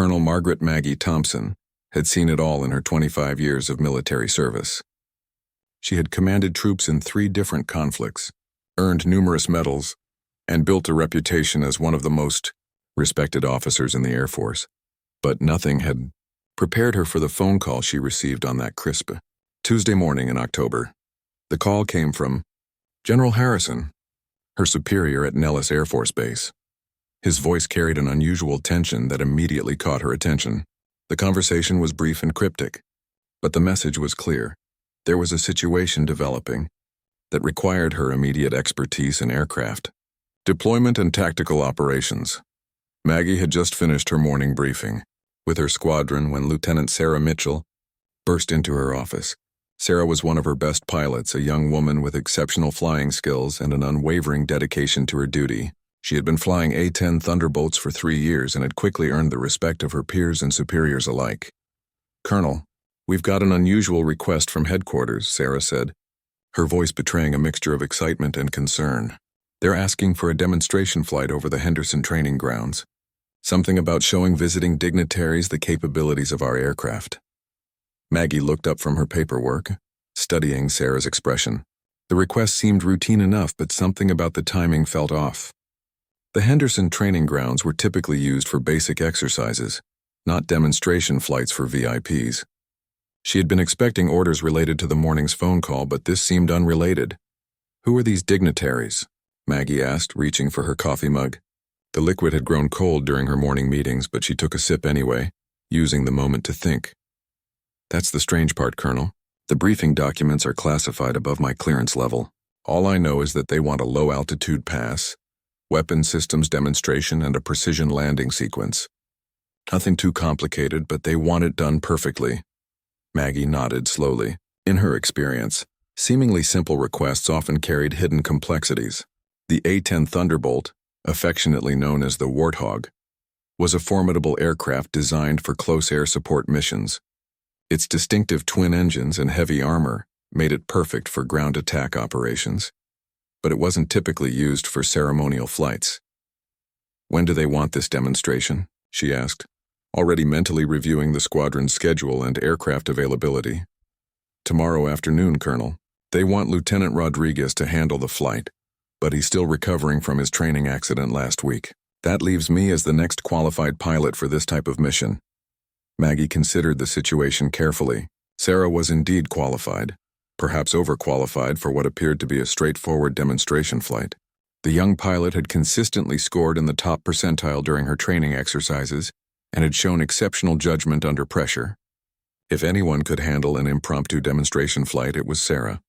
Colonel Margaret Maggie Thompson had seen it all in her 25 years of military service. She had commanded troops in 3 different conflicts, earned numerous medals, and built a reputation as one of the most respected officers in the Air Force. But nothing had prepared her for the phone call she received on that crisp Tuesday morning in October. The call came from General Harrison, her superior at Nellis Air Force Base. His voice carried an unusual tension that immediately caught her attention. The conversation was brief and cryptic, but the message was clear. There was a situation developing that required her immediate expertise in aircraft, deployment and tactical operations. Maggie had just finished her morning briefing with her squadron when Lieutenant Sarah Mitchell burst into her office. Sarah was one of her best pilots, a young woman with exceptional flying skills and an unwavering dedication to her duty. She had been flying A-10 Thunderbolts for 3 years and had quickly earned the respect of her peers and superiors alike. "Colonel, we've got an unusual request from headquarters," Sarah said, her voice betraying a mixture of excitement and concern. "They're asking for a demonstration flight over the Henderson training grounds. Something about showing visiting dignitaries the capabilities of our aircraft." Maggie looked up from her paperwork, studying Sarah's expression. The request seemed routine enough, but something about the timing felt off. The Henderson training grounds were typically used for basic exercises, not demonstration flights for VIPs. She had been expecting orders related to the morning's phone call, but this seemed unrelated. "Who are these dignitaries?" Maggie asked, reaching for her coffee mug. The liquid had grown cold during her morning meetings, but she took a sip anyway, using the moment to think. "That's the strange part, Colonel. The briefing documents are classified above my clearance level. All I know is that they want a low-altitude pass, weapon systems demonstration, and a precision landing sequence. Nothing too complicated, but they want it done perfectly." Maggie nodded slowly. In her experience, seemingly simple requests often carried hidden complexities. The A-10 Thunderbolt, affectionately known as the Warthog, was a formidable aircraft designed for close air support missions. Its distinctive twin engines and heavy armor made it perfect for ground attack operations, but it wasn't typically used for ceremonial flights. "When do they want this demonstration?" she asked, already mentally reviewing the squadron's schedule and aircraft availability. "Tomorrow afternoon, Colonel. They want Lieutenant Rodriguez to handle the flight, but he's still recovering from his training accident last week. That leaves me as the next qualified pilot for this type of mission." Maggie considered the situation carefully. Sarah was indeed qualified, perhaps overqualified for what appeared to be a straightforward demonstration flight. The young pilot had consistently scored in the top percentile during her training exercises and had shown exceptional judgment under pressure. If anyone could handle an impromptu demonstration flight, it was Sarah.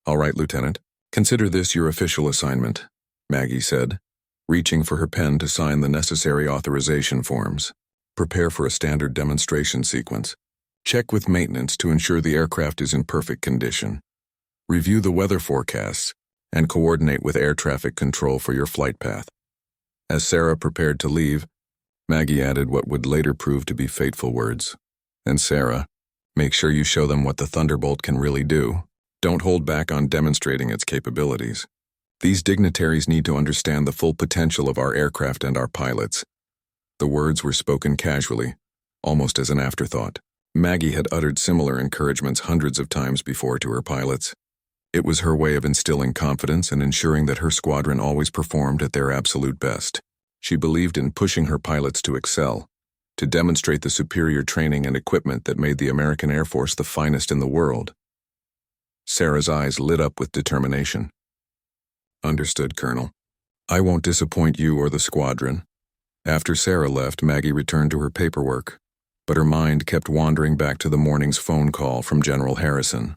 "All right, Lieutenant. Consider this your official assignment," Maggie said, reaching for her pen to sign the necessary authorization forms. "Prepare for a standard demonstration sequence. Check with maintenance to ensure the aircraft is in perfect condition. Review the weather forecasts and coordinate with air traffic control for your flight path." As Sarah prepared to leave, Maggie added what would later prove to be fateful words. "And Sarah, make sure you show them what the Thunderbolt can really do. Don't hold back on demonstrating its capabilities. These dignitaries need to understand the full potential of our aircraft and our pilots." The words were spoken casually, almost as an afterthought. Maggie had uttered similar encouragements hundreds of times before to her pilots. It was her way of instilling confidence and ensuring that her squadron always performed at their absolute best. She believed in pushing her pilots to excel, to demonstrate the superior training and equipment that made the American Air Force the finest in the world. Sarah's eyes lit up with determination. "Understood, Colonel. I won't disappoint you or the squadron." After Sarah left, Maggie returned to her paperwork, but her mind kept wandering back to the morning's phone call from General Harrison.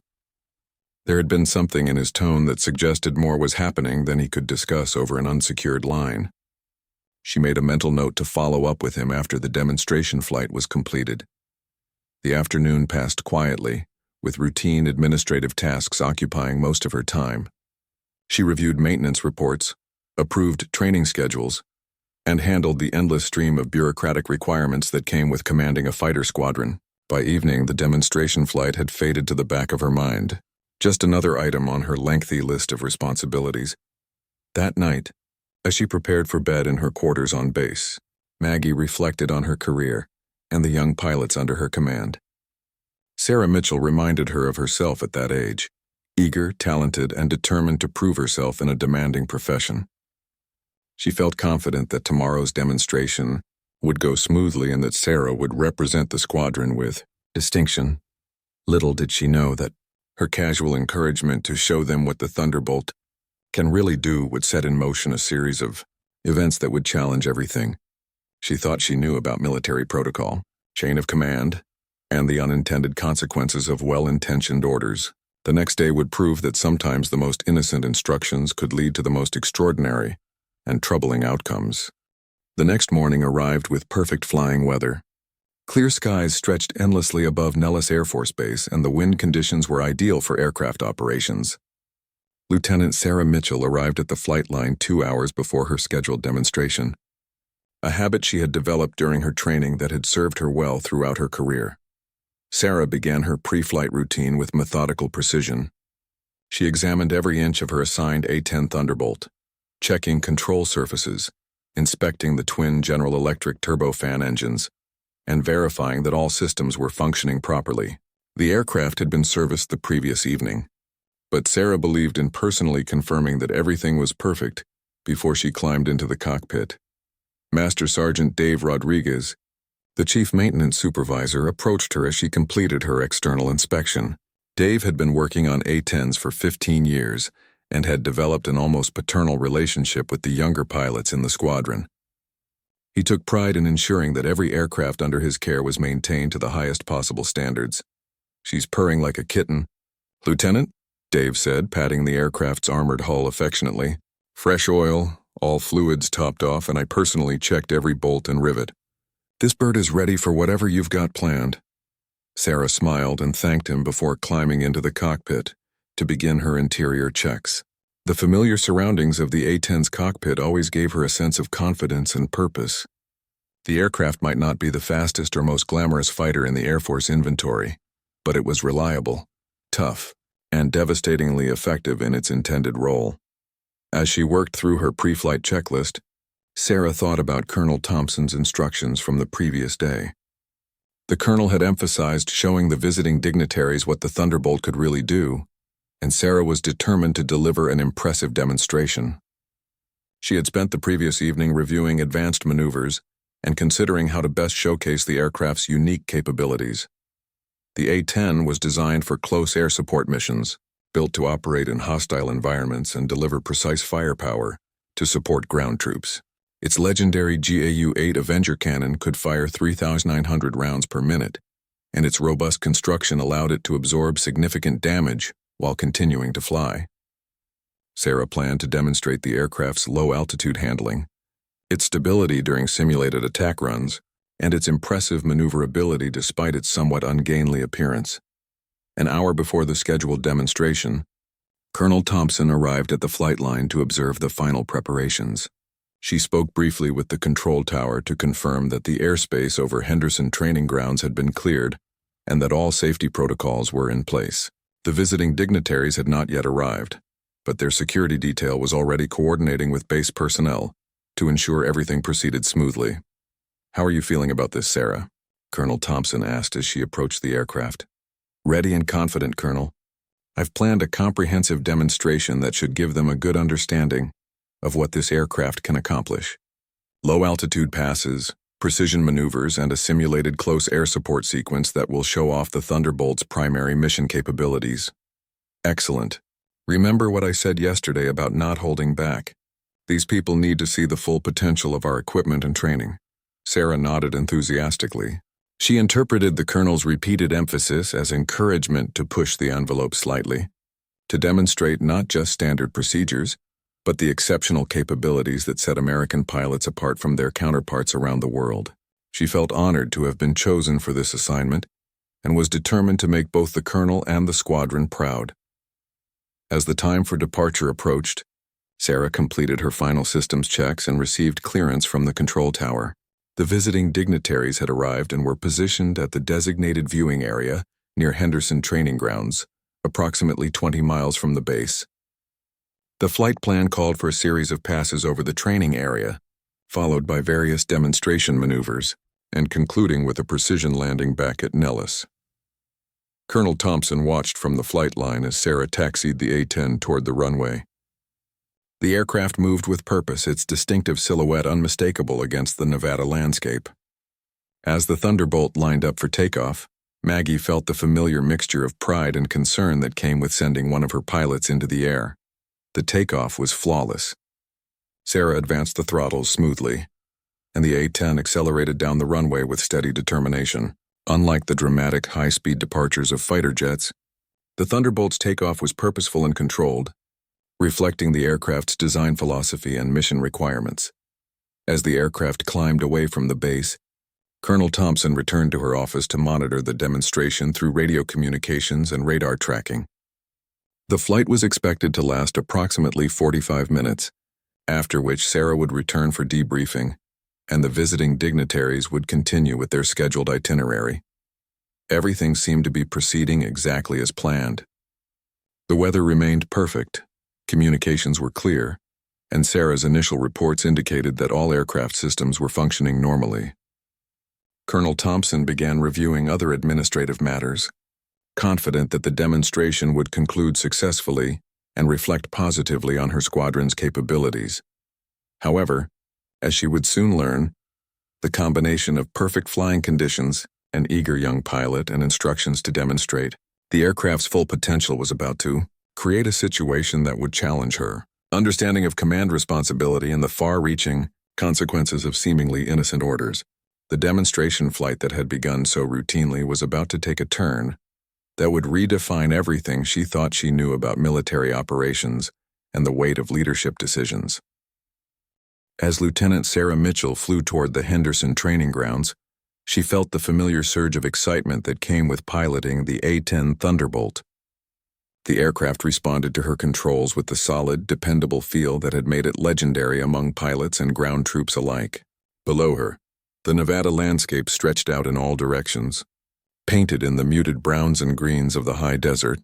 There had been something in his tone that suggested more was happening than he could discuss over an unsecured line. She made a mental note to follow up with him after the demonstration flight was completed. The afternoon passed quietly, with routine administrative tasks occupying most of her time. She reviewed maintenance reports, approved training schedules, and handled the endless stream of bureaucratic requirements that came with commanding a fighter squadron. By evening, the demonstration flight had faded to the back of her mind, just another item on her lengthy list of responsibilities. That night, as she prepared for bed in her quarters on base, Maggie reflected on her career. and the young pilots under her command. Sarah Mitchell reminded her of herself at that age, eager, talented, and determined to prove herself in a demanding profession. She felt confident that tomorrow's demonstration would go smoothly and that Sarah would represent the squadron with distinction. Little did she know that her casual encouragement to show them what the Thunderbolt can really do would set in motion a series of events that would challenge everything she thought she knew about military protocol, chain of command, and the unintended consequences of well-intentioned orders. The next day would prove that sometimes the most innocent instructions could lead to the most extraordinary and troubling outcomes. The next morning arrived with perfect flying weather. Clear skies stretched endlessly above Nellis Air Force Base, and the wind conditions were ideal for aircraft operations. Lieutenant Sarah Mitchell arrived at the flight line 2 hours before her scheduled demonstration, a habit she had developed during her training that had served her well throughout her career. Sarah began her pre-flight routine with methodical precision. She examined every inch of her assigned A-10 Thunderbolt, checking control surfaces, inspecting the twin General Electric turbofan engines, and verifying that all systems were functioning properly. The aircraft had been serviced the previous evening, but Sarah believed in personally confirming that everything was perfect before she climbed into the cockpit. Master Sergeant Dave Rodriguez, the chief maintenance supervisor, approached her as she completed her external inspection. Dave had been working on A-10s for 15 years and had developed an almost paternal relationship with the younger pilots in the squadron. He took pride in ensuring that every aircraft under his care was maintained to the highest possible standards. "She's purring like a kitten, Lieutenant," Dave said, patting the aircraft's armored hull affectionately. "Fresh oil, all fluids topped off, and I personally checked every bolt and rivet. This bird is ready for whatever you've got planned." Sarah smiled and thanked him before climbing into the cockpit to begin her interior checks. The familiar surroundings of the A-10's cockpit always gave her a sense of confidence and purpose. The aircraft might not be the fastest or most glamorous fighter in the Air Force inventory, but it was reliable, tough, and devastatingly effective in its intended role. As she worked through her pre-flight checklist, Sarah thought about Colonel Thompson's instructions from the previous day. The colonel had emphasized showing the visiting dignitaries what the Thunderbolt could really do, and Sarah was determined to deliver an impressive demonstration. She had spent the previous evening reviewing advanced maneuvers and considering how to best showcase the aircraft's unique capabilities. The A-10 was designed for close air support missions, built to operate in hostile environments and deliver precise firepower to support ground troops. Its legendary GAU-8 Avenger cannon could fire 3,900 rounds per minute, and its robust construction allowed it to absorb significant damage while continuing to fly. Sarah planned to demonstrate the aircraft's low-altitude handling, its stability during simulated attack runs, and its impressive maneuverability despite its somewhat ungainly appearance. An hour before the scheduled demonstration, Colonel Thompson arrived at the flight line to observe the final preparations. She spoke briefly with the control tower to confirm that the airspace over Henderson training grounds had been cleared and that all safety protocols were in place. The visiting dignitaries had not yet arrived, but their security detail was already coordinating with base personnel to ensure everything proceeded smoothly. "How are you feeling about this, Sarah?" Colonel Thompson asked as she approached the aircraft. "Ready and confident, Colonel. I've planned a comprehensive demonstration that should give them a good understanding of what this aircraft can accomplish. Low-altitude passes, precision maneuvers, and a simulated close air support sequence that will show off the Thunderbolt's primary mission capabilities." "Excellent. Remember what I said yesterday about not holding back. These people need to see the full potential of our equipment and training." Sarah nodded enthusiastically. She interpreted the colonel's repeated emphasis as encouragement to push the envelope slightly, to demonstrate not just standard procedures, but the exceptional capabilities that set American pilots apart from their counterparts around the world. She felt honored to have been chosen for this assignment and was determined to make both the colonel and the squadron proud. As the time for departure approached, Sarah completed her final systems checks and received clearance from the control tower. The visiting dignitaries had arrived and were positioned at the designated viewing area near Henderson training grounds, approximately 20 miles from the base. The flight plan called for a series of passes over the training area, followed by various demonstration maneuvers, and concluding with a precision landing back at Nellis. Colonel Thompson watched from the flight line as Sarah taxied the A-10 toward the runway. The aircraft moved with purpose, its distinctive silhouette unmistakable against the Nevada landscape. As the Thunderbolt lined up for takeoff, Maggie felt the familiar mixture of pride and concern that came with sending one of her pilots into the air. The takeoff was flawless. Sarah advanced the throttles smoothly, and the A-10 accelerated down the runway with steady determination. Unlike the dramatic, high-speed departures of fighter jets, the Thunderbolt's takeoff was purposeful and controlled, reflecting the aircraft's design philosophy and mission requirements. As the aircraft climbed away from the base, Colonel Thompson returned to her office to monitor the demonstration through radio communications and radar tracking. The flight was expected to last approximately 45 minutes, after which Sarah would return for debriefing, and the visiting dignitaries would continue with their scheduled itinerary. Everything seemed to be proceeding exactly as planned. The weather remained perfect, communications were clear, and Sarah's initial reports indicated that all aircraft systems were functioning normally. Colonel Thompson began reviewing other administrative matters, confident that the demonstration would conclude successfully and reflect positively on her squadron's capabilities. However, as she would soon learn, the combination of perfect flying conditions, an eager young pilot, and instructions to demonstrate the aircraft's full potential was about to create a situation that would challenge her understanding of command responsibility and the far-reaching consequences of seemingly innocent orders. The demonstration flight that had begun so routinely was about to take a turn that would redefine everything she thought she knew about military operations and the weight of leadership decisions. As Lieutenant Sarah Mitchell flew toward the Henderson training grounds, she felt the familiar surge of excitement that came with piloting the A-10 Thunderbolt. The aircraft responded to her controls with the solid, dependable feel that had made it legendary among pilots and ground troops alike. Below her, the Nevada landscape stretched out in all directions, painted in the muted browns and greens of the high desert.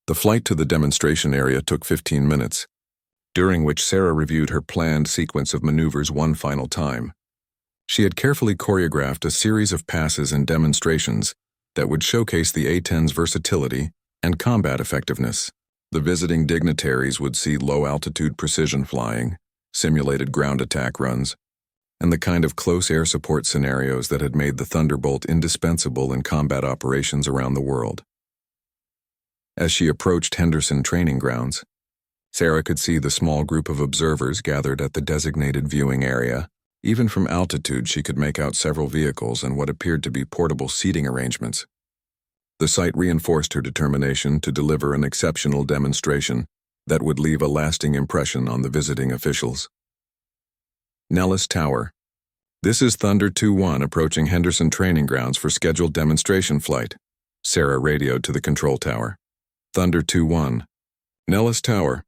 The flight to the demonstration area took 15 minutes, during which Sarah reviewed her planned sequence of maneuvers one final time. She had carefully choreographed a series of passes and demonstrations that would showcase the A-10's versatility and combat effectiveness. The visiting dignitaries would see low-altitude precision flying, simulated ground attack runs, and the kind of close air support scenarios that had made the Thunderbolt indispensable in combat operations around the world. As she approached Henderson training grounds, Sarah could see the small group of observers gathered at the designated viewing area. Even from altitude, she could make out several vehicles and what appeared to be portable seating arrangements. The sight reinforced her determination to deliver an exceptional demonstration that would leave a lasting impression on the visiting officials. Nellis Tower. This is Thunder 2-1 approaching Henderson training grounds for scheduled demonstration flight. Sarah radioed to the control tower. Thunder 2-1. Nellis Tower.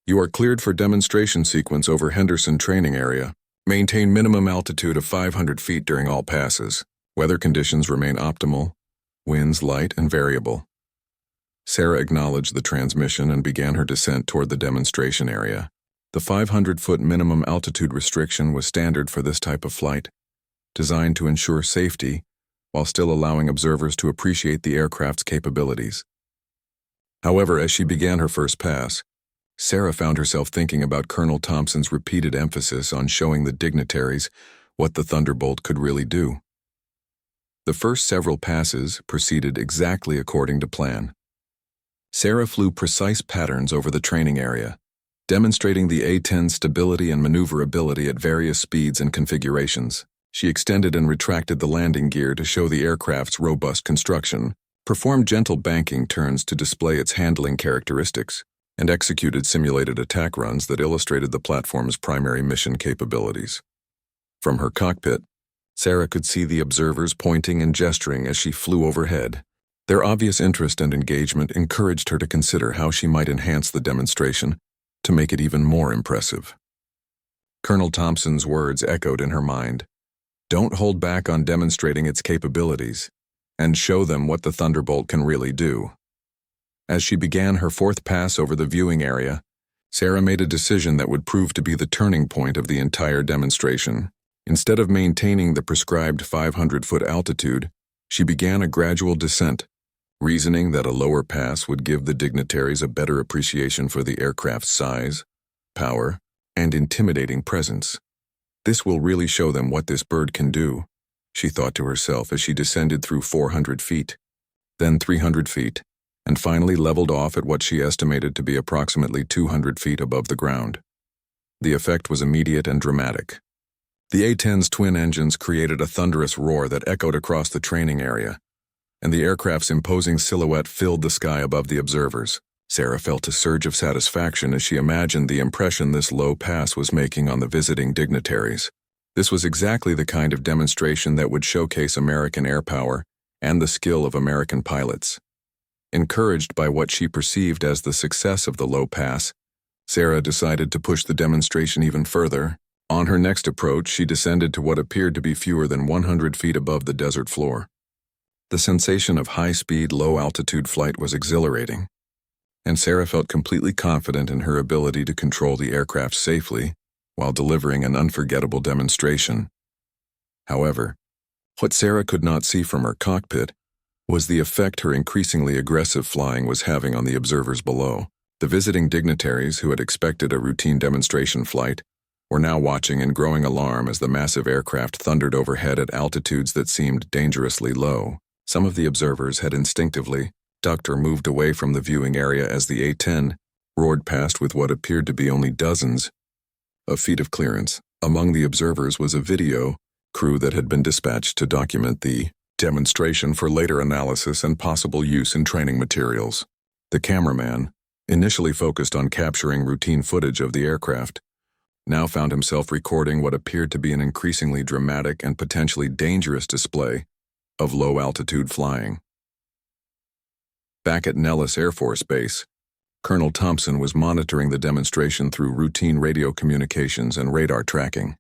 You are cleared for demonstration sequence over Henderson training area. Maintain minimum altitude of 500 feet during all passes. Weather conditions remain optimal. Winds light and variable. Sarah acknowledged the transmission and began her descent toward the demonstration area. The 500-foot minimum altitude restriction was standard for this type of flight, designed to ensure safety while still allowing observers to appreciate the aircraft's capabilities. However, as she began her first pass, Sarah found herself thinking about Colonel Thompson's repeated emphasis on showing the dignitaries what the Thunderbolt could really do. The first several passes proceeded exactly according to plan. Sarah flew precise patterns over the training area, demonstrating the A-10's stability and maneuverability at various speeds and configurations. She extended and retracted the landing gear to show the aircraft's robust construction, performed gentle banking turns to display its handling characteristics, and executed simulated attack runs that illustrated the platform's primary mission capabilities. From her cockpit, Sarah could see the observers pointing and gesturing as she flew overhead. Their obvious interest and engagement encouraged her to consider how she might enhance the demonstration to make it even more impressive. Colonel Thompson's words echoed in her mind. Don't hold back on demonstrating its capabilities, and show them what the Thunderbolt can really do. As she began her fourth pass over the viewing area, Sarah made a decision that would prove to be the turning point of the entire demonstration. Instead of maintaining the prescribed 500-foot altitude, she began a gradual descent, reasoning that a lower pass would give the dignitaries a better appreciation for the aircraft's size, power, and intimidating presence. "This will really show them what this bird can do," she thought to herself as she descended through 400 feet, then 300 feet, and finally leveled off at what she estimated to be approximately 200 feet above the ground. The effect was immediate and dramatic. The A-10's twin engines created a thunderous roar that echoed across the training area, and the aircraft's imposing silhouette filled the sky above the observers. Sarah felt a surge of satisfaction as she imagined the impression this low pass was making on the visiting dignitaries. This was exactly the kind of demonstration that would showcase American air power and the skill of American pilots. Encouraged by what she perceived as the success of the low pass, Sarah decided to push the demonstration even further. On her next approach, she descended to what appeared to be fewer than 100 feet above the desert floor. The sensation of high-speed, low-altitude flight was exhilarating, and Sarah felt completely confident in her ability to control the aircraft safely while delivering an unforgettable demonstration. However, what Sarah could not see from her cockpit was the effect her increasingly aggressive flying was having on the observers below. The visiting dignitaries who had expected a routine demonstration flight were now watching in growing alarm as the massive aircraft thundered overhead at altitudes that seemed dangerously low. Some of the observers had instinctively ducked or moved away from the viewing area as the A-10 roared past with what appeared to be only dozens of feet of clearance. Among the observers was a video crew that had been dispatched to document the demonstration for later analysis and possible use in training materials. The cameraman, initially focused on capturing routine footage of the aircraft, now found himself recording what appeared to be an increasingly dramatic and potentially dangerous display of low-altitude flying. Back at Nellis Air Force Base, Colonel Thompson was monitoring the demonstration through routine radio communications and radar tracking.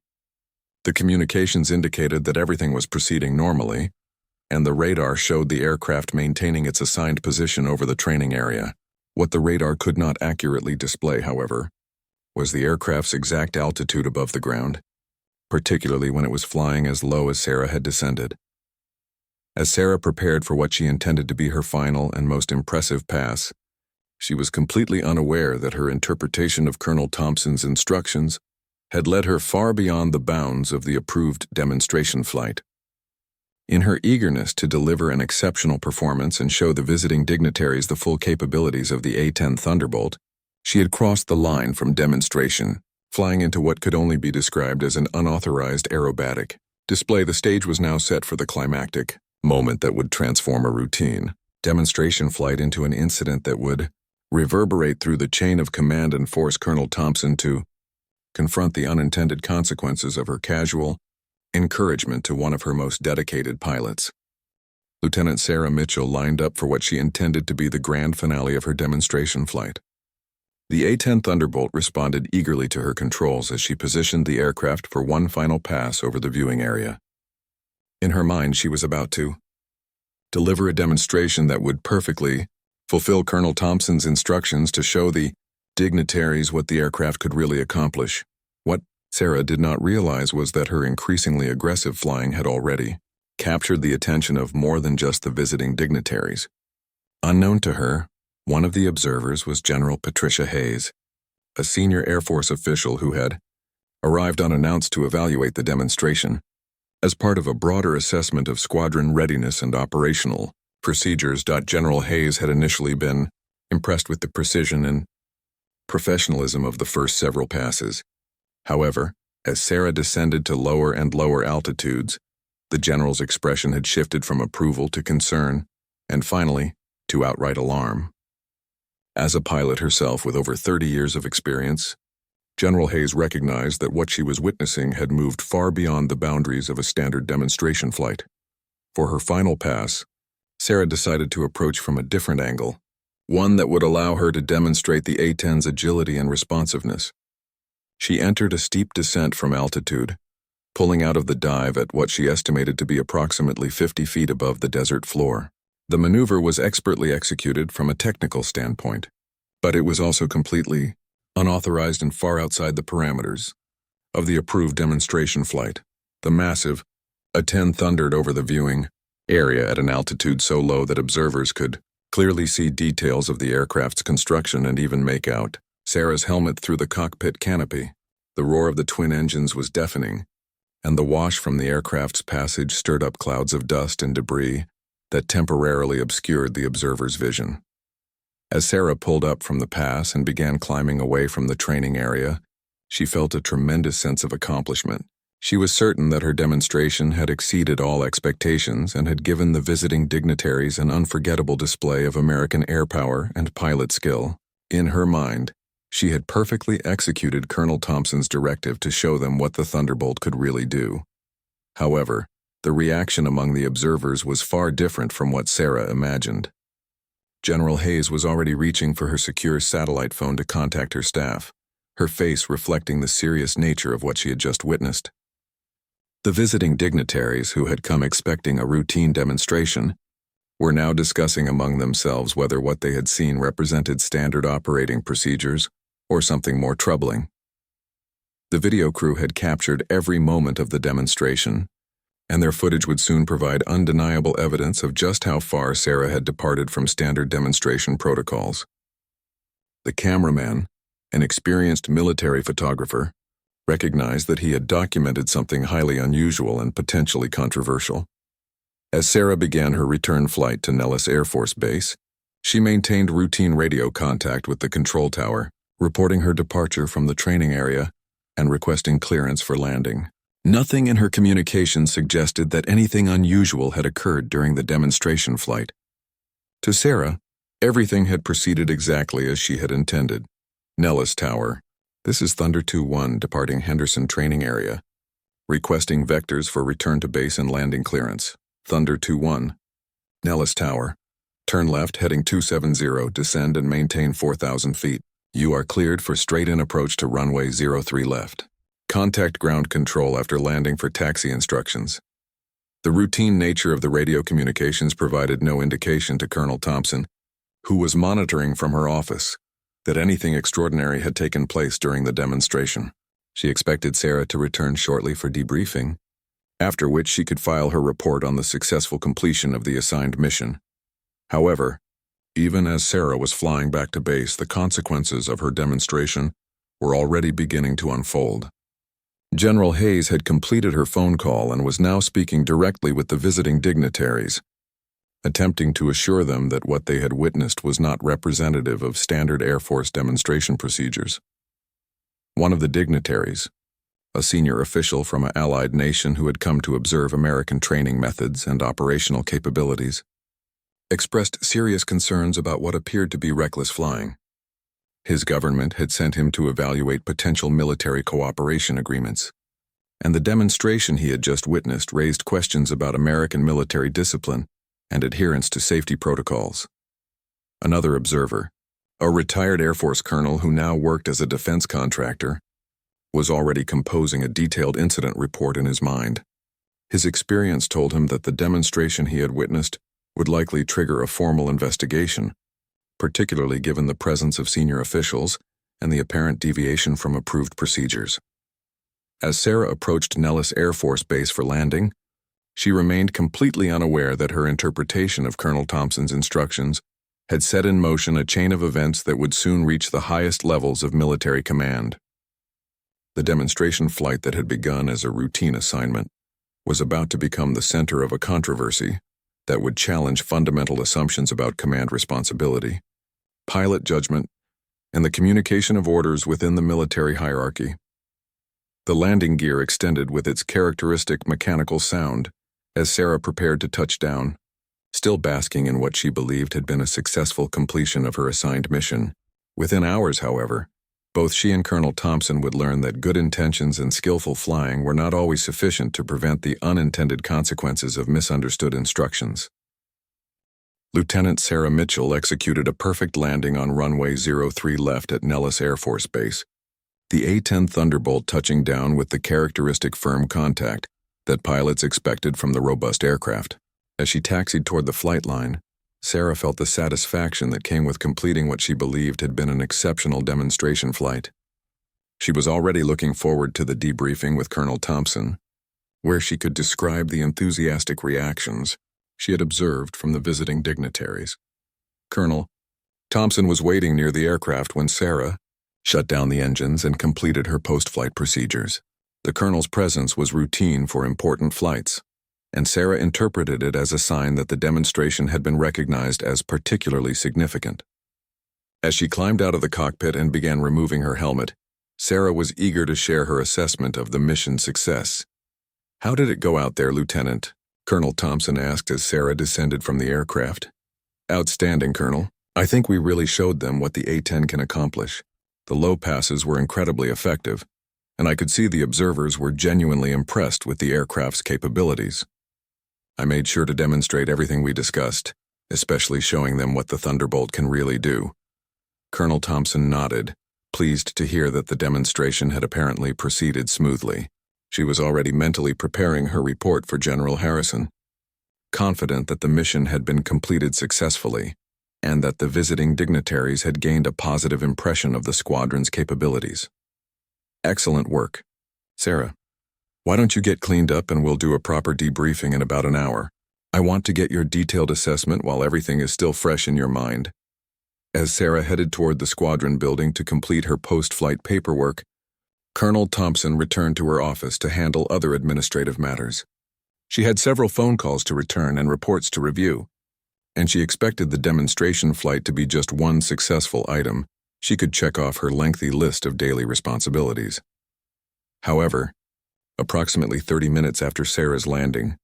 The communications indicated that everything was proceeding normally, and the radar showed the aircraft maintaining its assigned position over the training area. What the radar could not accurately display, however, was the aircraft's exact altitude above the ground, particularly when it was flying as low as Sarah had descended. As Sarah prepared for what she intended to be her final and most impressive pass, she was completely unaware that her interpretation of Colonel Thompson's instructions had led her far beyond the bounds of the approved demonstration flight. In her eagerness to deliver an exceptional performance and show the visiting dignitaries the full capabilities of the A-10 Thunderbolt, she had crossed the line from demonstration, flying into what could only be described as an unauthorized aerobatic display. The stage was now set for the climactic moment that would transform a routine demonstration flight into an incident that would reverberate through the chain of command and force Colonel Thompson to confront the unintended consequences of her casual encouragement to one of her most dedicated pilots. Lieutenant Sarah Mitchell lined up for what she intended to be the grand finale of her demonstration flight. The A-10 Thunderbolt responded eagerly to her controls as she positioned the aircraft for one final pass over the viewing area. In her mind, she was about to deliver a demonstration that would perfectly fulfill Colonel Thompson's instructions to show the dignitaries what the aircraft could really accomplish. What Sarah did not realize was that her increasingly aggressive flying had already captured the attention of more than just the visiting dignitaries. Unknown to her, one of the observers was General Patricia Hayes, a senior Air Force official who had arrived unannounced to evaluate the demonstration. As part of a broader assessment of squadron readiness and operational procedures, General Hayes had initially been impressed with the precision and professionalism of the first several passes. However, as Sarah descended to lower and lower altitudes, the general's expression had shifted from approval to concern, and finally, to outright alarm. As a pilot herself with over 30 years of experience, General Hayes recognized that what she was witnessing had moved far beyond the boundaries of a standard demonstration flight. For her final pass, Sarah decided to approach from a different angle, one that would allow her to demonstrate the A-10's agility and responsiveness. She entered a steep descent from altitude, pulling out of the dive at what she estimated to be approximately 50 feet above the desert floor. The maneuver was expertly executed from a technical standpoint, but it was also completely unauthorized and far outside the parameters of the approved demonstration flight. The massive A-10 thundered over the viewing area at an altitude so low that observers could clearly see details of the aircraft's construction and even make out Sarah's helmet through the cockpit canopy. The roar of the twin engines was deafening, and the wash from the aircraft's passage stirred up clouds of dust and debris that temporarily obscured the observer's vision. As Sarah pulled up from the pass and began climbing away from the training area, she felt a tremendous sense of accomplishment. She was certain that her demonstration had exceeded all expectations and had given the visiting dignitaries an unforgettable display of American air power and pilot skill. In her mind, she had perfectly executed Colonel Thompson's directive to show them what the Thunderbolt could really do. However, the reaction among the observers was far different from what Sarah imagined. General Hayes was already reaching for her secure satellite phone to contact her staff, her face reflecting the serious nature of what she had just witnessed. The visiting dignitaries, who had come expecting a routine demonstration, were now discussing among themselves whether what they had seen represented standard operating procedures or something more troubling. The video crew had captured every moment of the demonstration, and their footage would soon provide undeniable evidence of just how far Sarah had departed from standard demonstration protocols. The cameraman, an experienced military photographer, recognized that he had documented something highly unusual and potentially controversial. As Sarah began her return flight to Nellis Air Force Base, she maintained routine radio contact with the control tower, reporting her departure from the training area and requesting clearance for landing. Nothing in her communication suggested that anything unusual had occurred during the demonstration flight. To Sarah, everything had proceeded exactly as she had intended. Nellis Tower. This is Thunder 2-1 departing Henderson Training Area. Requesting vectors for return to base and landing clearance. Thunder 2-1. Nellis Tower. Turn left heading 270, descend and maintain 4,000 feet. You are cleared for straight-in approach to runway 03 left. Contact ground control after landing for taxi instructions. The routine nature of the radio communications provided no indication to Colonel Thompson, who was monitoring from her office, that anything extraordinary had taken place during the demonstration. She expected Sarah to return shortly for debriefing, after which she could file her report on the successful completion of the assigned mission. However, even as Sarah was flying back to base, the consequences of her demonstration were already beginning to unfold. General Hayes had completed her phone call and was now speaking directly with the visiting dignitaries, attempting to assure them that what they had witnessed was not representative of standard Air Force demonstration procedures. One of the dignitaries, a senior official from an allied nation who had come to observe American training methods and operational capabilities, expressed serious concerns about what appeared to be reckless flying. His government had sent him to evaluate potential military cooperation agreements, and the demonstration he had just witnessed raised questions about American military discipline and adherence to safety protocols. Another observer, a retired Air Force colonel who now worked as a defense contractor, was already composing a detailed incident report in his mind. His experience told him that the demonstration he had witnessed would likely trigger a formal investigation, particularly given the presence of senior officials and the apparent deviation from approved procedures. As Sarah approached Nellis Air Force Base for landing, she remained completely unaware that her interpretation of Colonel Thompson's instructions had set in motion a chain of events that would soon reach the highest levels of military command. The demonstration flight that had begun as a routine assignment was about to become the center of a controversy that would challenge fundamental assumptions about command responsibility, pilot judgment, and the communication of orders within the military hierarchy. The landing gear extended with its characteristic mechanical sound as Sarah prepared to touch down, still basking in what she believed had been a successful completion of her assigned mission. Within hours, however, both she and Colonel Thompson would learn that good intentions and skillful flying were not always sufficient to prevent the unintended consequences of misunderstood instructions. Lieutenant Sarah Mitchell executed a perfect landing on runway 03 left at Nellis Air Force Base, the A-10 Thunderbolt touching down with the characteristic firm contact that pilots expected from the robust aircraft. As she taxied toward the flight line, Sarah felt the satisfaction that came with completing what she believed had been an exceptional demonstration flight. She was already looking forward to the debriefing with Colonel Thompson, where she could describe the enthusiastic reactions she had observed from the visiting dignitaries. Colonel Thompson was waiting near the aircraft when Sarah shut down the engines and completed her post-flight procedures. The colonel's presence was routine for important flights, and Sarah interpreted it as a sign that the demonstration had been recognized as particularly significant. As she climbed out of the cockpit and began removing her helmet, Sarah was eager to share her assessment of the mission's success. "How did it go out there, Lieutenant?" Colonel Thompson asked as Sarah descended from the aircraft. "Outstanding, Colonel. I think we really showed them what the A-10 can accomplish. The low passes were incredibly effective, and I could see the observers were genuinely impressed with the aircraft's capabilities. I made sure to demonstrate everything we discussed, especially showing them what the Thunderbolt can really do." Colonel Thompson nodded, pleased to hear that the demonstration had apparently proceeded smoothly. She was already mentally preparing her report for General Harrison, confident that the mission had been completed successfully and that the visiting dignitaries had gained a positive impression of the squadron's capabilities. "Excellent work. Sarah, why don't you get cleaned up and we'll do a proper debriefing in about an hour. I want to get your detailed assessment while everything is still fresh in your mind." As Sarah headed toward the squadron building to complete her post-flight paperwork, Colonel Thompson returned to her office to handle other administrative matters. She had several phone calls to return and reports to review, and she expected the demonstration flight to be just one successful item she could check off her lengthy list of daily responsibilities. However, approximately 30 minutes after Sarah's landing,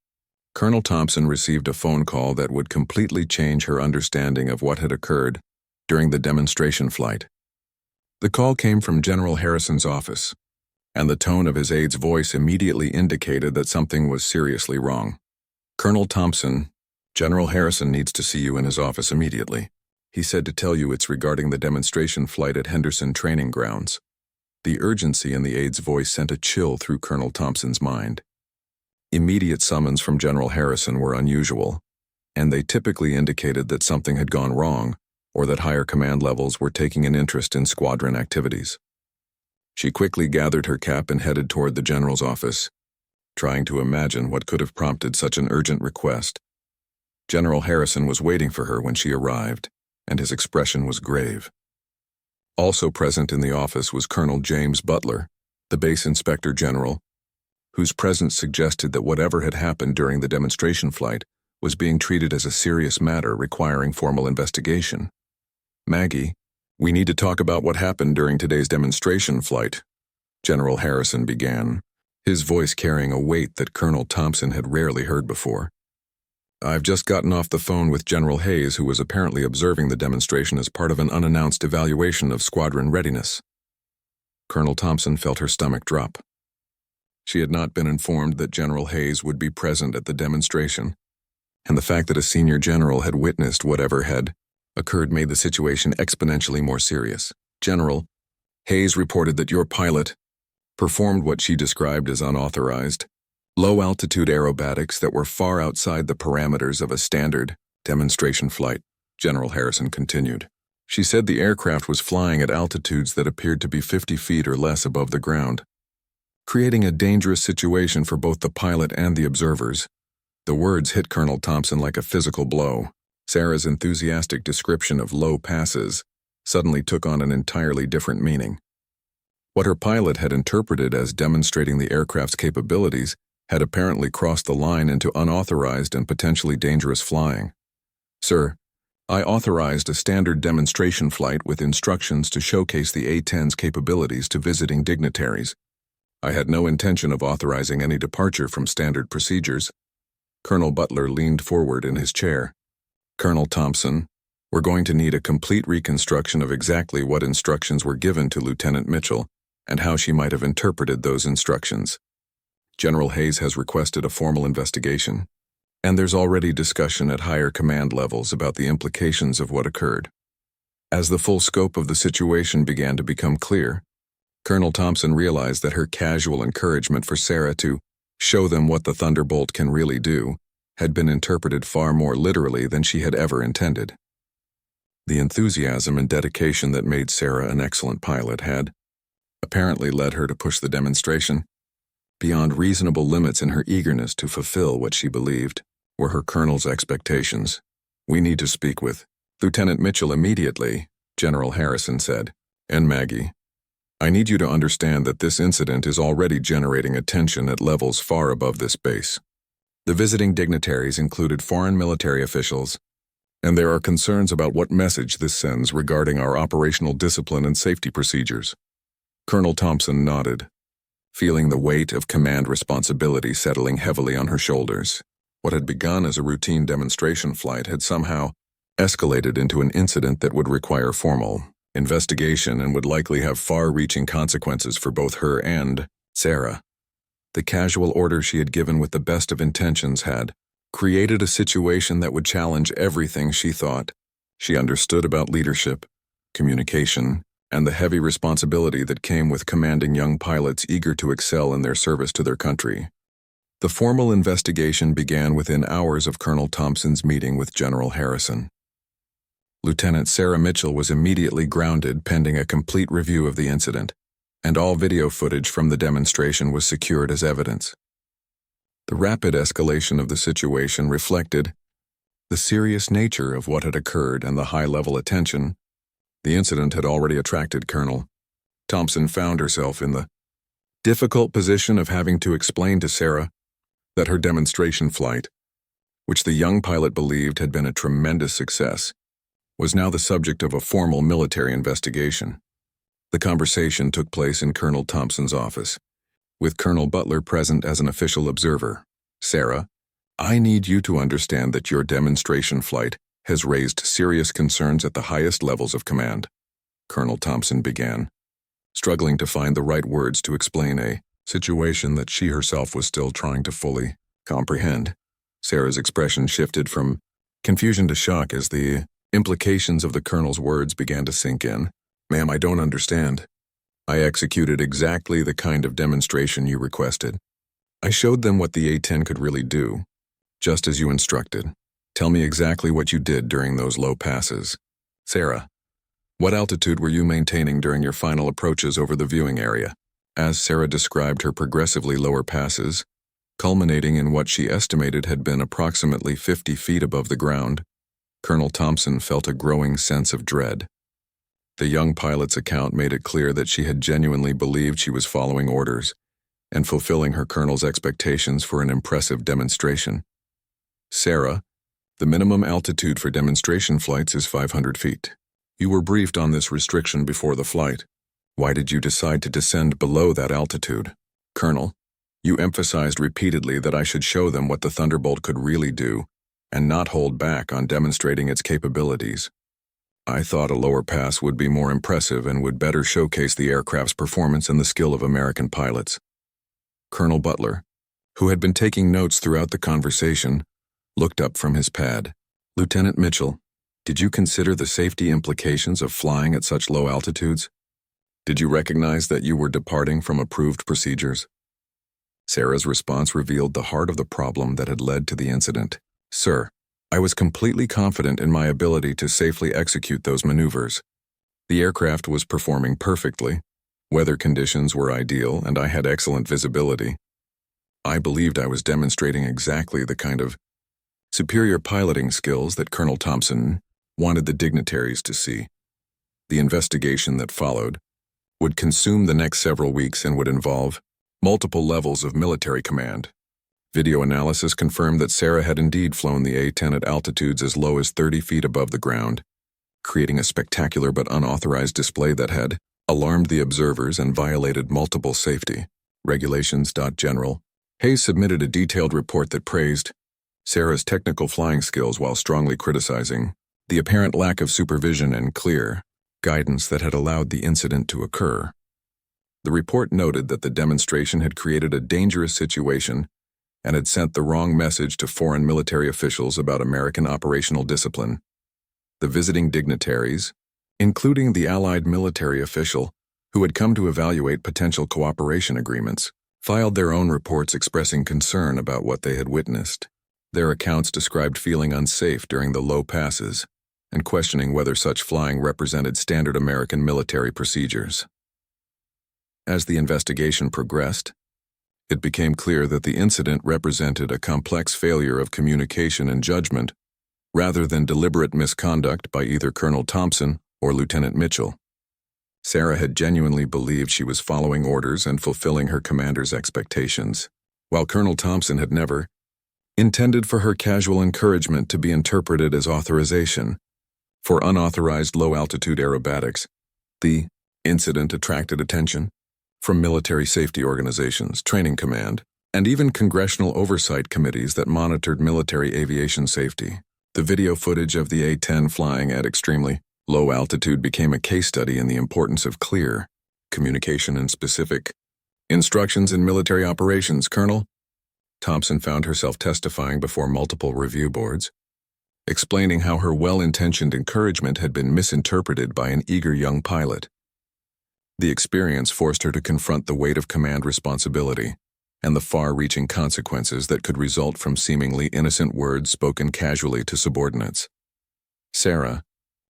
Colonel Thompson received a phone call that would completely change her understanding of what had occurred during the demonstration flight. The call came from General Harrison's office, and the tone of his aide's voice immediately indicated that something was seriously wrong. "Colonel Thompson, General Harrison needs to see you in his office immediately. He said to tell you it's regarding the demonstration flight at Henderson Training Grounds." The urgency in the aide's voice sent a chill through Colonel Thompson's mind. Immediate summons from General Harrison were unusual, and they typically indicated that something had gone wrong or that higher command levels were taking an interest in squadron activities. She quickly gathered her cap and headed toward the general's office, trying to imagine what could have prompted such an urgent request. General Harrison was waiting for her when she arrived, and his expression was grave. Also present in the office was Colonel James Butler, the base inspector general, whose presence suggested that whatever had happened during the demonstration flight was being treated as a serious matter requiring formal investigation. "Maggie, we need to talk about what happened during today's demonstration flight," General Harrison began, his voice carrying a weight that Colonel Thompson had rarely heard before. "I've just gotten off the phone with General Hayes, who was apparently observing the demonstration as part of an unannounced evaluation of squadron readiness." Colonel Thompson felt her stomach drop. She had not been informed that General Hayes would be present at the demonstration, and the fact that a senior general had witnessed whatever had occurred made the situation exponentially more serious. "General, Hayes reported that your pilot performed what she described as unauthorized, low-altitude aerobatics that were far outside the parameters of a standard demonstration flight," General Harrison continued. "She said the aircraft was flying at altitudes that appeared to be 50 feet or less above the ground, creating a dangerous situation for both the pilot and the observers." The words hit Colonel Thompson like a physical blow. Sarah's enthusiastic description of low passes suddenly took on an entirely different meaning. What her pilot had interpreted as demonstrating the aircraft's capabilities had apparently crossed the line into unauthorized and potentially dangerous flying. "Sir, I authorized a standard demonstration flight with instructions to showcase the A-10's capabilities to visiting dignitaries. I had no intention of authorizing any departure from standard procedures." Colonel Butler leaned forward in his chair. "Colonel Thompson, we're going to need a complete reconstruction of exactly what instructions were given to Lieutenant Mitchell and how she might have interpreted those instructions. General Hayes has requested a formal investigation, and there's already discussion at higher command levels about the implications of what occurred." As the full scope of the situation began to become clear, Colonel Thompson realized that her casual encouragement for Sarah to show them what the Thunderbolt can really do had been interpreted far more literally than she had ever intended. The enthusiasm and dedication that made Sarah an excellent pilot had apparently led her to push the demonstration beyond reasonable limits in her eagerness to fulfill what she believed were her colonel's expectations. "We need to speak with Lieutenant Mitchell immediately," General Harrison said. "And Maggie, I need you to understand that this incident is already generating attention at levels far above this base." The visiting dignitaries included foreign military officials, and there are concerns about what message this sends regarding our operational discipline and safety procedures. Colonel Thompson nodded, feeling the weight of command responsibility settling heavily on her shoulders. What had begun as a routine demonstration flight had somehow escalated into an incident that would require formal investigation and would likely have far-reaching consequences for both her and Sarah. The casual order she had given with the best of intentions had created a situation that would challenge everything she thought she understood about leadership, communication, and the heavy responsibility that came with commanding young pilots eager to excel in their service to their country. The formal investigation began within hours of Colonel Thompson's meeting with General Harrison. Lieutenant Sarah Mitchell was immediately grounded pending a complete review of the incident, and all video footage from the demonstration was secured as evidence. The rapid escalation of the situation reflected the serious nature of what had occurred and the high-level attention the incident had already attracted. Colonel Thompson found herself in the difficult position of having to explain to Sarah that her demonstration flight, which the young pilot believed had been a tremendous success, was now the subject of a formal military investigation. The conversation took place in Colonel Thompson's office, with Colonel Butler present as an official observer. "Sarah, I need you to understand that your demonstration flight has raised serious concerns at the highest levels of command," Colonel Thompson began, struggling to find the right words to explain a situation that she herself was still trying to fully comprehend. Sarah's expression shifted from confusion to shock as the implications of the colonel's words began to sink in. "Ma'am, I don't understand. I executed exactly the kind of demonstration you requested. I showed them what the A-10 could really do, just as you instructed. Tell me exactly what you did during those low passes." "Sarah, what altitude were you maintaining during your final approaches over the viewing area?" As Sarah described her progressively lower passes, culminating in what she estimated had been approximately 50 feet above the ground, Colonel Thompson felt a growing sense of dread. The young pilot's account made it clear that she had genuinely believed she was following orders and fulfilling her colonel's expectations for an impressive demonstration. "Sarah, the minimum altitude for demonstration flights is 500 feet. You were briefed on this restriction before the flight. Why did you decide to descend below that altitude?" "Colonel, you emphasized repeatedly that I should show them what the Thunderbolt could really do and not hold back on demonstrating its capabilities. I thought a lower pass would be more impressive and would better showcase the aircraft's performance and the skill of American pilots." Colonel Butler, who had been taking notes throughout the conversation, looked up from his pad. "Lieutenant Mitchell, did you consider the safety implications of flying at such low altitudes? Did you recognize that you were departing from approved procedures?" Sarah's response revealed the heart of the problem that had led to the incident. "Sir, I was completely confident in my ability to safely execute those maneuvers. The aircraft was performing perfectly, weather conditions were ideal, and I had excellent visibility. I believed I was demonstrating exactly the kind of superior piloting skills that Colonel Thompson wanted the dignitaries to see. The investigation that followed would consume the next several weeks and would involve multiple levels of military command. Video analysis confirmed that Sarah had indeed flown the A-10 at altitudes as low as 30 feet above the ground, creating a spectacular but unauthorized display that had alarmed the observers and violated multiple safety regulations. General Hayes submitted a detailed report that praised Sarah's technical flying skills while strongly criticizing the apparent lack of supervision and clear guidance that had allowed the incident to occur. The report noted that the demonstration had created a dangerous situation and had sent the wrong message to foreign military officials about American operational discipline. The visiting dignitaries, including the Allied military official who had come to evaluate potential cooperation agreements, filed their own reports expressing concern about what they had witnessed. Their accounts described feeling unsafe during the low passes and questioning whether such flying represented standard American military procedures. As the investigation progressed, it became clear that the incident represented a complex failure of communication and judgment, rather than deliberate misconduct by either Colonel Thompson or Lieutenant Mitchell. Sarah had genuinely believed she was following orders and fulfilling her commander's expectations, while Colonel Thompson had never intended for her casual encouragement to be interpreted as authorization for unauthorized low-altitude aerobatics. The incident attracted attention from military safety organizations, training command, and even congressional oversight committees that monitored military aviation safety. The video footage of the A-10 flying at extremely low altitude became a case study in the importance of clear communication and specific instructions in military operations. Colonel Thompson found herself testifying before multiple review boards, explaining how her well-intentioned encouragement had been misinterpreted by an eager young pilot. The experience forced her to confront the weight of command responsibility and the far-reaching consequences that could result from seemingly innocent words spoken casually to subordinates. Sarah,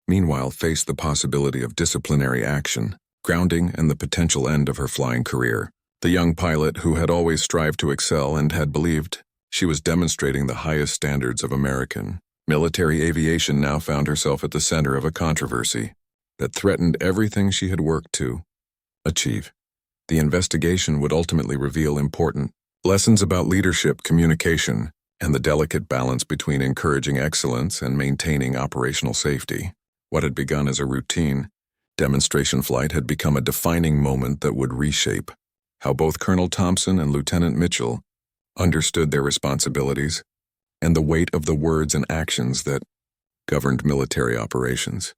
meanwhile, faced the possibility of disciplinary action, grounding, and the potential end of her flying career. The young pilot, who had always strived to excel and had believed she was demonstrating the highest standards of American military aviation, now found herself at the center of a controversy that threatened everything she had worked to achieve. The investigation would ultimately reveal important lessons about leadership, communication, and the delicate balance between encouraging excellence and maintaining operational safety. What had begun as a routine demonstration flight had become a defining moment that would reshape how both Colonel Thompson and Lieutenant Mitchell understood their responsibilities and the weight of the words and actions that governed military operations.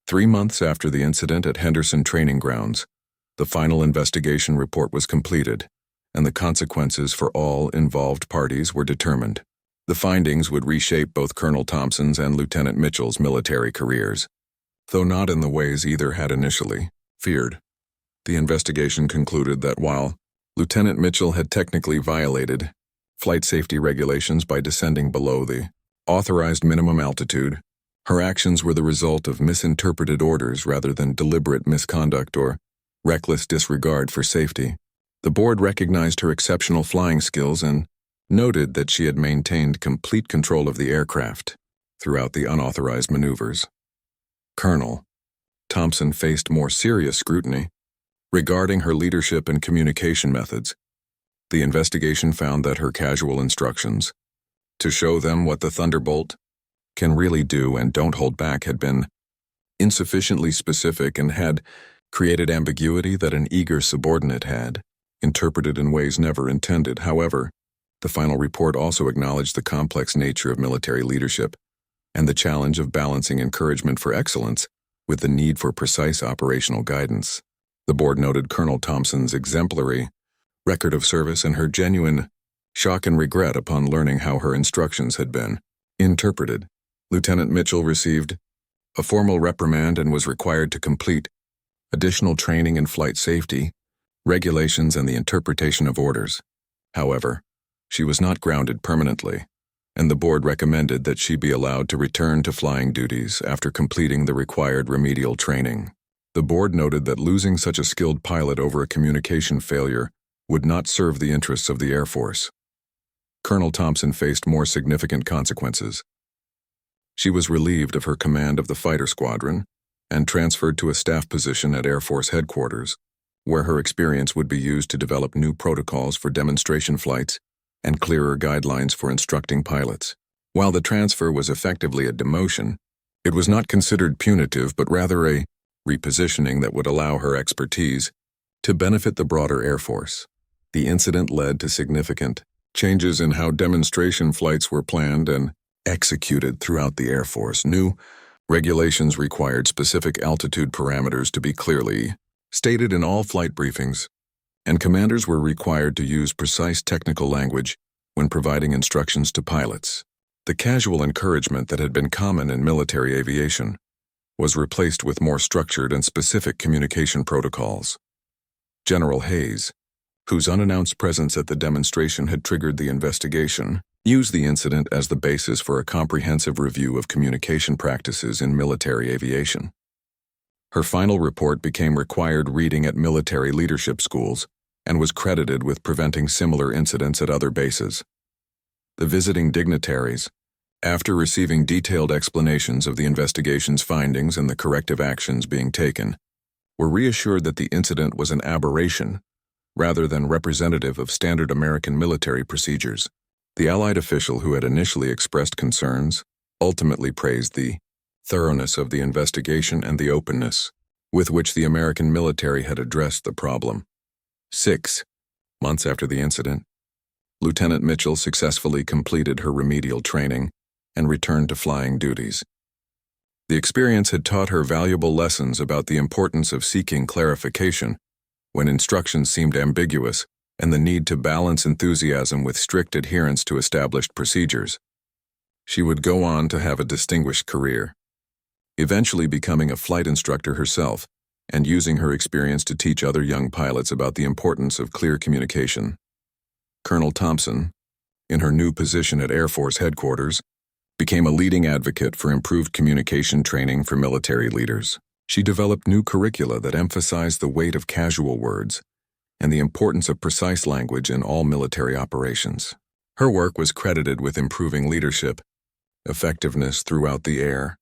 3 months after the incident at Henderson Training Grounds, the final investigation report was completed, and the consequences for all involved parties were determined. The findings would reshape both Colonel Thompson's and Lieutenant Mitchell's military careers, though not in the ways either had initially feared. The investigation concluded that while Lieutenant Mitchell had technically violated flight safety regulations by descending below the authorized minimum altitude, her actions were the result of misinterpreted orders rather than deliberate misconduct or reckless disregard for safety. The board recognized her exceptional flying skills and noted that she had maintained complete control of the aircraft throughout the unauthorized maneuvers. Colonel Thompson faced more serious scrutiny regarding her leadership and communication methods. The investigation found that her casual instructions to show them what the Thunderbolt can really do and don't hold back had been insufficiently specific and had created ambiguity that an eager subordinate had interpreted in ways never intended. However, the final report also acknowledged the complex nature of military leadership and the challenge of balancing encouragement for excellence with the need for precise operational guidance. The board noted Colonel Thompson's exemplary record of service and her genuine shock and regret upon learning how her instructions had been interpreted. Lieutenant Mitchell received a formal reprimand and was required to complete additional training in flight safety, regulations, and the interpretation of orders. However, she was not grounded permanently, and the board recommended that she be allowed to return to flying duties after completing the required remedial training. The board noted that losing such a skilled pilot over a communication failure would not serve the interests of the Air Force. Colonel Thompson faced more significant consequences. She was relieved of her command of the fighter squadron and transferred to a staff position at Air Force headquarters, where her experience would be used to develop new protocols for demonstration flights and clearer guidelines for instructing pilots. While the transfer was effectively a demotion, it was not considered punitive but rather a repositioning that would allow her expertise to benefit the broader Air Force. The incident led to significant changes in how demonstration flights were planned and executed throughout the Air Force. New regulations required specific altitude parameters to be clearly stated in all flight briefings, and commanders were required to use precise technical language when providing instructions to pilots. The casual encouragement that had been common in military aviation was replaced with more structured and specific communication protocols. General Hayes, whose unannounced presence at the demonstration had triggered the investigation, used the incident as the basis for a comprehensive review of communication practices in military aviation. Her final report became required reading at military leadership schools and was credited with preventing similar incidents at other bases. The visiting dignitaries, after receiving detailed explanations of the investigation's findings and the corrective actions being taken, were reassured that the incident was an aberration rather than representative of standard American military procedures. The Allied official who had initially expressed concerns ultimately praised the thoroughness of the investigation and the openness with which the American military had addressed the problem. 6 months after the incident, Lieutenant Mitchell successfully completed her remedial training and returned to flying duties. The experience had taught her valuable lessons about the importance of seeking clarification when instructions seemed ambiguous and the need to balance enthusiasm with strict adherence to established procedures. She would go on to have a distinguished career, eventually becoming a flight instructor herself and using her experience to teach other young pilots about the importance of clear communication. Colonel Thompson, in her new position at Air Force Headquarters, became a leading advocate for improved communication training for military leaders. She developed new curricula that emphasized the weight of casual words and the importance of precise language in all military operations. Her work was credited with improving leadership, effectiveness throughout the air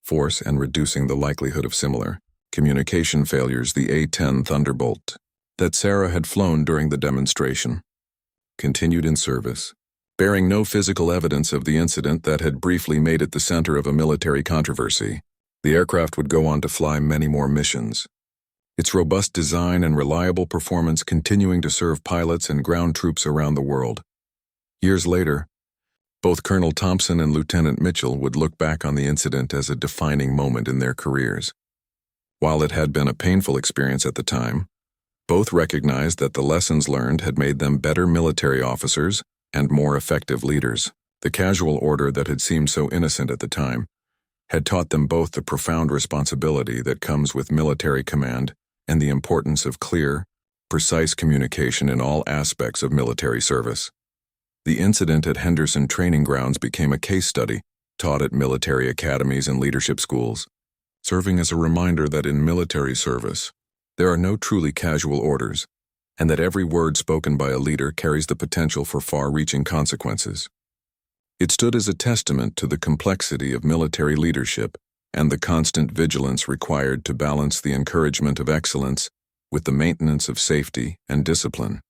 force, and reducing the likelihood of similar communication failures. The A-10 Thunderbolt that Sarah had flown during the demonstration continued in service, bearing no physical evidence of the incident that had briefly made it the center of a military controversy. The aircraft would go on to fly many more missions, its robust design and reliable performance continuing to serve pilots and ground troops around the world. Years later, both Colonel Thompson and Lieutenant Mitchell would look back on the incident as a defining moment in their careers. While it had been a painful experience at the time, both recognized that the lessons learned had made them better military officers and more effective leaders. The casual order that had seemed so innocent at the time had taught them both the profound responsibility that comes with military command and the importance of clear, precise communication in all aspects of military service. The incident at Henderson Training Grounds became a case study taught at military academies and leadership schools, serving as a reminder that in military service, there are no truly casual orders, and that every word spoken by a leader carries the potential for far-reaching consequences. It stood as a testament to the complexity of military leadership and the constant vigilance required to balance the encouragement of excellence with the maintenance of safety and discipline.